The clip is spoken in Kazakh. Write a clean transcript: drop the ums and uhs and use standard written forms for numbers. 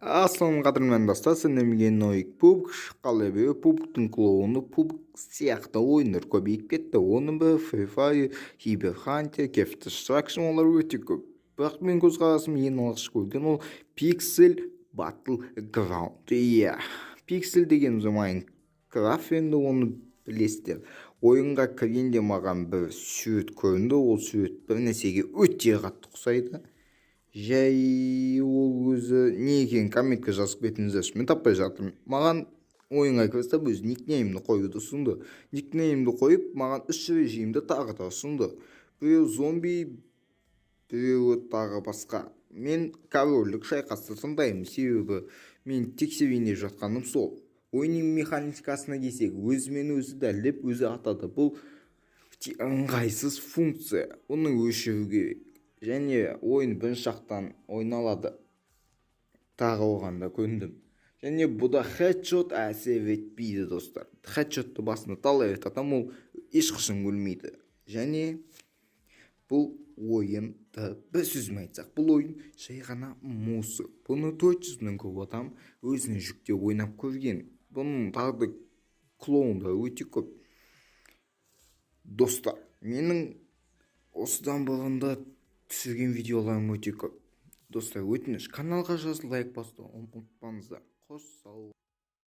Ассалаумағалейкум қадірмен достар, сіздермен ноик пубг шыққалы бері пубгтың клоуны пубг сияқты ойындар көбейіп кетті. Оның бірі Free Fire, Cyber Hunter, Counter Strike, олар өте көп. Бірақ мен көзқарасым ең алғаш көрген ол Pixel Battleground. Иә, Pixel деген Minecraft, енді оны білесіздер. Ойынға кіргенде маған бір сурет көрінді, ол сурет бір нәрсеге өте қатты ұқсайды. Жай ол өзі не екенін комментке жазып кетіңіздерші, мен таппай жатырмын. Маған ойынға кірістіп өз никнеймді қоюды ұсынды. Никнеймді қойып, маған үш режимді тағы да ұсынды. Біреу зомби, біреу тағы басқа. Мен корольдік шайқасты таңдаймын, себебі мен тексерейін деп жатқаным сол. Ойынның механикасына келсек, өзімен өзі дәлдеп өзі атады. Бұл ыңғайсыз функция, оны өшіру керек. Және ойын бірінші жақтан ойналады. Тағы оғанда көндім. Және бұда хедшот әсер етпейді достар. Хедшотты басында талай рет атам, ол ешқашан өлмейді. Және бұл ойынды бір сөзімен айтсақ, бұл ойын жай ғана мусор. Бұны 400-нен көп адам өзіне жүктеп ойнап көрген. Бұның тағы клоундар өте көп. Достар, менің осыдан бұрында түсірген видеоларым өте көп. Достар, өтініш, каналға жазылып лайк басуды ұмытпаңыздар. Қош сау.